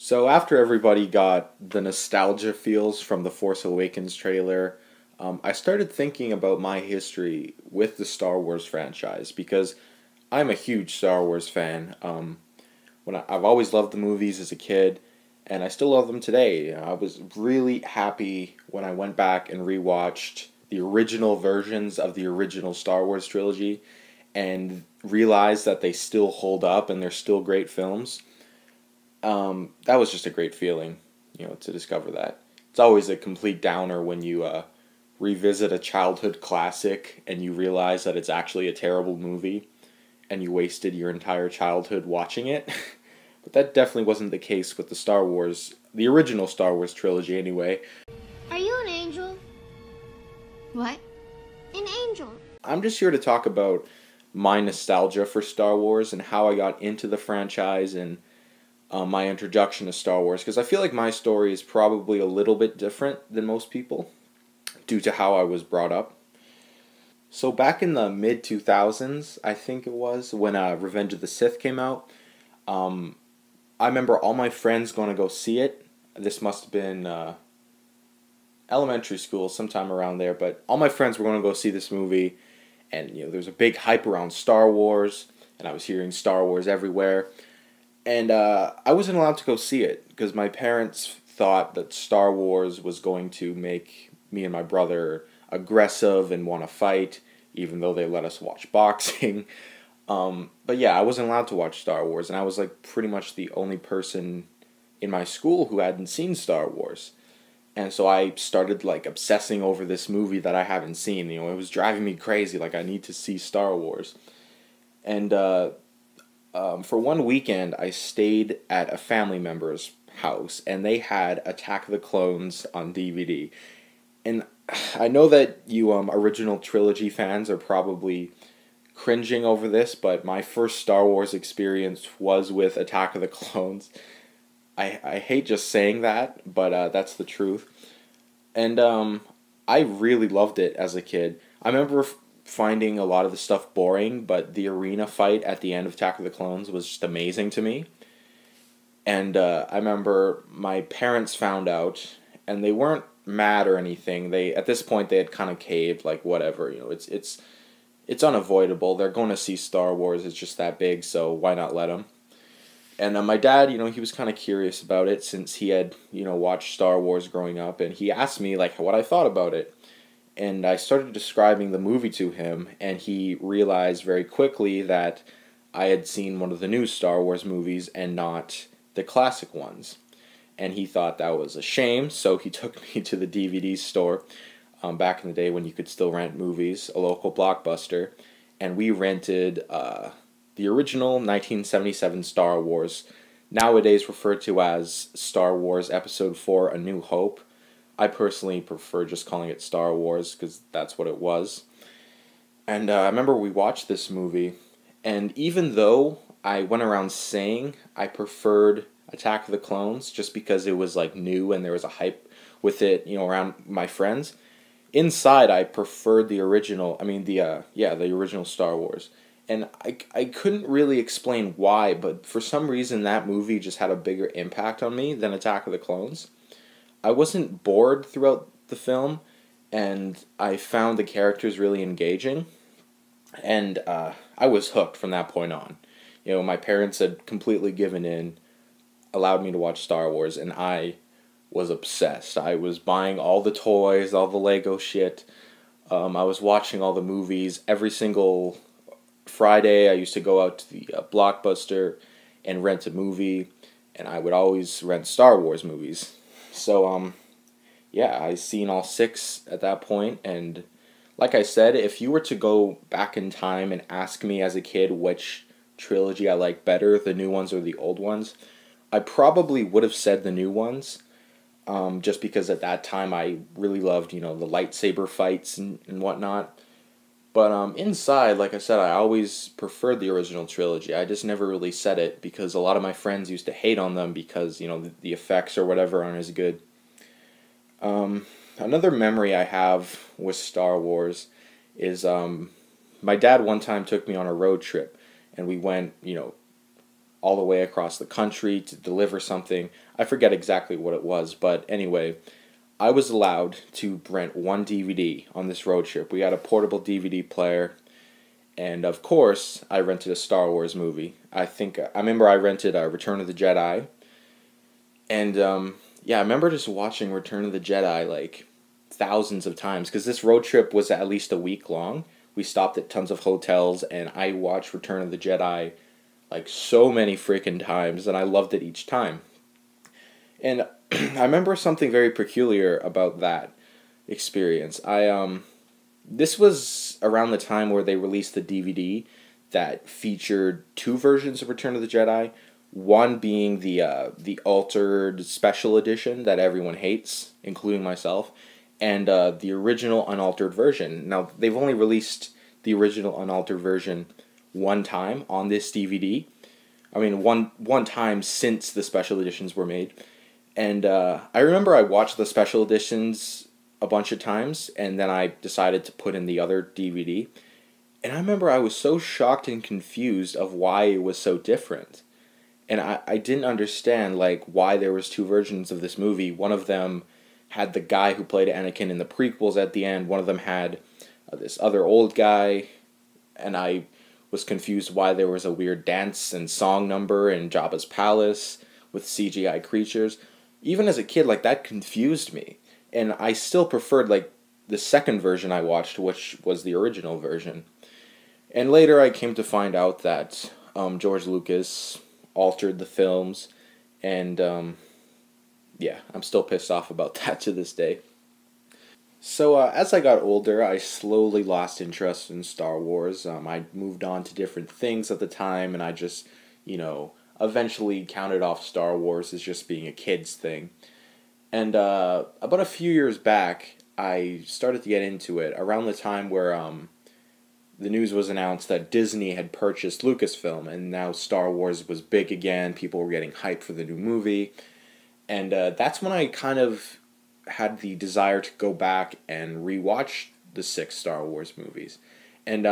So after everybody got the nostalgia feels from the Force Awakens trailer, I started thinking about my history with the Star Wars franchise because I'm a huge Star Wars fan. I've always loved the movies as a kid, and I still love them today. I was really happy when I went back and rewatched the original versions of the original Star Wars trilogy and realized that they still hold up and they're still great films. That was just a great feeling, to discover that. It's always a complete downer when you revisit a childhood classic and you realize that it's actually a terrible movie and you wasted your entire childhood watching it. But that definitely wasn't the case with the original Star Wars trilogy anyway. Are you an angel? What? An angel. I'm just here to talk about my nostalgia for Star Wars and how I got into the franchise and my introduction to Star Wars, because I feel like my story is probably a little bit different than most people due to how I was brought up. So back in the mid-2000s, I think it was, when Revenge of the Sith came out, I remember all my friends going to go see it. This must have been elementary school, sometime around there, but all my friends were going to go see this movie, and there was a big hype around Star Wars, and I was hearing Star Wars everywhere. And I wasn't allowed to go see it because my parents thought that Star Wars was going to make me and my brother aggressive and want to fight, even though they let us watch boxing. But yeah, I wasn't allowed to watch Star Wars, and I was like pretty much the only person in my school who hadn't seen Star Wars. And so I started like obsessing over this movie that I haven't seen. It was driving me crazy. Like, I need to see Star Wars. And for one weekend, I stayed at a family member's house, and they had Attack of the Clones on DVD. And I know that you original trilogy fans are probably cringing over this, but my first Star Wars experience was with Attack of the Clones. I hate just saying that, but that's the truth. And I really loved it as a kid. I remember finding a lot of the stuff boring, but the arena fight at the end of Attack of the Clones was just amazing to me. And I remember my parents found out, and they weren't mad or anything. At this point they had kind of caved, like, whatever, it's unavoidable. They're going to see Star Wars. It's just that big, so why not let them? And my dad, he was kind of curious about it since he had, watched Star Wars growing up, and he asked me, like, what I thought about it. And I started describing the movie to him, and he realized very quickly that I had seen one of the new Star Wars movies and not the classic ones. And he thought that was a shame, so he took me to the DVD store back in the day when you could still rent movies, a local Blockbuster, and we rented the original 1977 Star Wars, nowadays referred to as Star Wars Episode 4: A New Hope. I personally prefer just calling it Star Wars because that's what it was. And I remember we watched this movie, and even though I went around saying I preferred Attack of the Clones just because it was like new and there was a hype with it, around my friends, inside I preferred the original, the original Star Wars. And I couldn't really explain why, but for some reason that movie just had a bigger impact on me than Attack of the Clones. I wasn't bored throughout the film, and I found the characters really engaging, and I was hooked from that point on. My parents had completely given in, allowed me to watch Star Wars, and I was obsessed. I was buying all the toys, all the Lego shit. I was watching all the movies. Every single Friday, I used to go out to the Blockbuster and rent a movie, and I would always rent Star Wars movies. So, yeah, I seen all 6 at that point, and like I said, if you were to go back in time and ask me as a kid which trilogy I like better, the new ones or the old ones, I probably would have said the new ones, just because at that time I really loved, the lightsaber fights and whatnot. But inside, like I said, I always preferred the original trilogy. I just never really said it because a lot of my friends used to hate on them because, the effects or whatever aren't as good. Another memory I have with Star Wars is my dad one time took me on a road trip, and we went, all the way across the country to deliver something. I forget exactly what it was, but anyway, I was allowed to rent one DVD on this road trip. We had a portable DVD player, and of course, I rented a Star Wars movie. I remember I rented Return of the Jedi, and yeah, I remember just watching Return of the Jedi like thousands of times, because this road trip was at least a week long. We stopped at tons of hotels, and I watched Return of the Jedi like so many freaking times, and I loved it each time. And I remember something very peculiar about that experience. This was around the time where they released the DVD that featured two versions of Return of the Jedi. One being the altered special edition that everyone hates, including myself, and the original unaltered version. Now, they've only released the original unaltered version one time on this DVD. I mean, one time since the special editions were made. And I remember I watched the special editions a bunch of times, and then I decided to put in the other DVD. And I remember I was so shocked and confused of why it was so different. And I didn't understand like why there was two versions of this movie. One of them had the guy who played Anakin in the prequels at the end. One of them had this other old guy. And I was confused why there was a weird dance and song number in Jabba's palace with CGI creatures. Even as a kid, like, that confused me. And I still preferred, like, the second version I watched, which was the original version. And later I came to find out that George Lucas altered the films, and yeah, I'm still pissed off about that to this day. So as I got older, I slowly lost interest in Star Wars. I moved on to different things at the time, and I just, eventually counted off Star Wars as just being a kid's thing. And about a few years back, I started to get into it around the time where the news was announced that Disney had purchased Lucasfilm, and now Star Wars was big again. People were getting hyped for the new movie. And that's when I kind of had the desire to go back and rewatch the 6 Star Wars movies. And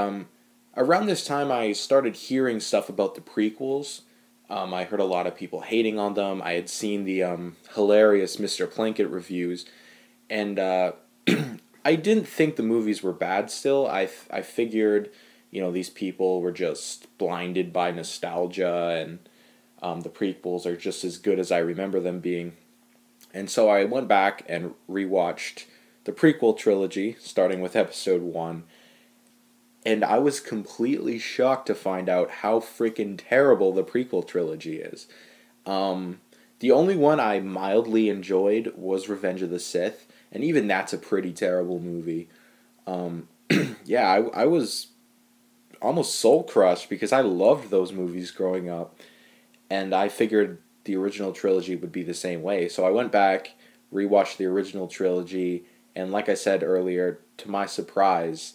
around this time, I started hearing stuff about the prequels. I heard a lot of people hating on them. I had seen the hilarious Mr. Plinkett reviews. And I didn't think the movies were bad still. I figured, these people were just blinded by nostalgia, and the prequels are just as good as I remember them being. And so I went back and rewatched the prequel trilogy, starting with episode 1. And I was completely shocked to find out how freaking terrible the prequel trilogy is. The only one I mildly enjoyed was Revenge of the Sith, and even that's a pretty terrible movie. Yeah, I was almost soul-crushed because I loved those movies growing up, and I figured the original trilogy would be the same way. So I went back, rewatched the original trilogy, and like I said earlier, to my surprise,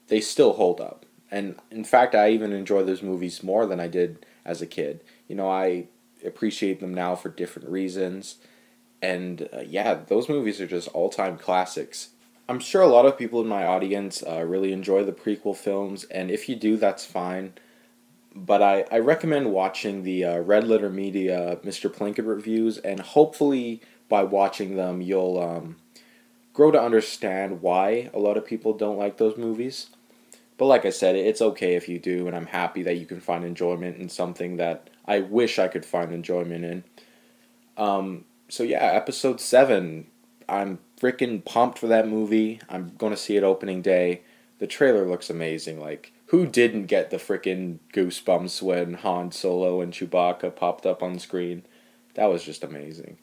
they still hold up. And in fact, I even enjoy those movies more than I did as a kid. I appreciate them now for different reasons. And yeah, those movies are just all-time classics. I'm sure a lot of people in my audience really enjoy the prequel films, and if you do, that's fine. But I recommend watching the Red Letter Media Mr. Plinkett reviews, and hopefully by watching them, you'll grow to understand why a lot of people don't like those movies. But like I said, it's okay if you do, and I'm happy that you can find enjoyment in something that I wish I could find enjoyment in. So yeah, episode 7, I'm freaking pumped for that movie. I'm going to see it opening day. The trailer looks amazing. Like, who didn't get the freaking goosebumps when Han Solo and Chewbacca popped up on screen? That was just amazing.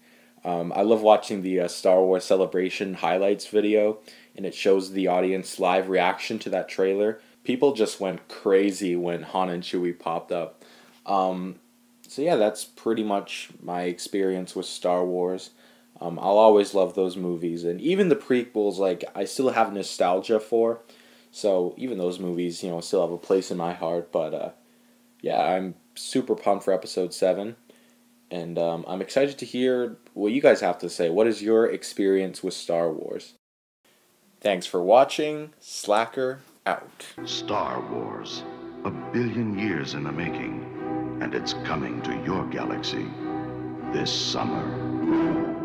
I love watching the Star Wars Celebration highlights video, and it shows the audience live reaction to that trailer. People just went crazy when Han and Chewie popped up. So yeah, that's pretty much my experience with Star Wars. I'll always love those movies, and even the prequels, like, I still have nostalgia for. So even those movies, still have a place in my heart. But yeah, I'm super pumped for episode 7. And I'm excited to hear what you guys have to say. What is your experience with Star Wars? Thanks for watching. Slacker out. Star Wars, a billion years in the making. and it's coming to your galaxy this summer.